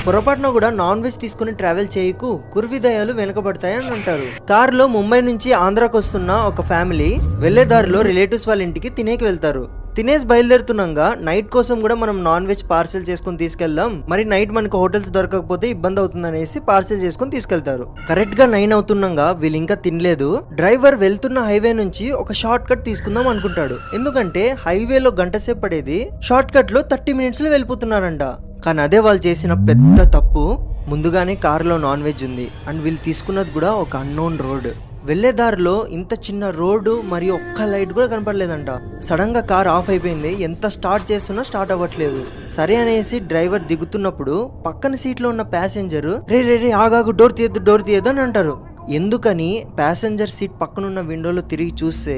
పొరపాటున కూడా non veg తీసుకుని ట్రావెల్ చేయకు, కుర్విదయాలు వెనకబడతాయని అంటారు. కారులో ముంబై నుంచి ఆంధ్రాకు వస్తున్న ఒక ఫ్యామిలీ వెళ్లే దారిలో రిలేటివ్స్ వాళ్ళ ఇంటికి తినేకి వెళ్తారు. తినేసి బయలుదేరుతున్నాగా నైట్ కోసం కూడా మనం నాన్ వెజ్ పార్సెల్ చేసుకుని తీసుకెళ్దాం, మరి నైట్ మనకు హోటల్స్ దొరకకపోతే ఇబ్బంది అవుతుందనేసి పార్సెల్ చేసుకుని తీసుకెళ్తారు. కరెక్ట్ గా 9 అవుతుండగా వీళ్ళు ఇంకా తినలేదు. డ్రైవర్ వెళ్తున్న హైవే నుంచి ఒక షార్ట్ కట్ తీసుకుందాం అనుకుంటాడు. ఎందుకంటే హైవేలో గంట సేపు పడేది షార్ట్ కట్ లో 30 minutes లో వెళ్ళిపోతున్నారంట. కానీ అదే వాళ్ళు చేసిన పెద్ద తప్పు. ముందుగానే కారులో నాన్ వెజ్ ఉంది అండ్ వీళ్ళు తీసుకున్నది కూడా ఒక అన్నోన్ రోడ్. వెళ్లే దారిలో ఇంత చిన్న రోడ్డు మరియు ఒక్క లైట్ కూడా కనపడలేదంట. సడన్ గా కార్ ఆఫ్ అయిపోయింది. ఎంత స్టార్ట్ చేస్తున్నా స్టార్ట్ అవ్వట్లేదు. సరే అనేసి డ్రైవర్ దిగుతున్నప్పుడు పక్కన సీట్ లో ఉన్న ప్యాసింజర్ రే రే రే ఆగాగు, డోర్ తీయద్దు అని అంటారు. ఎందుకని ప్యాసింజర్ సీట్ పక్కనున్న విండోలో తిరిగి చూస్తే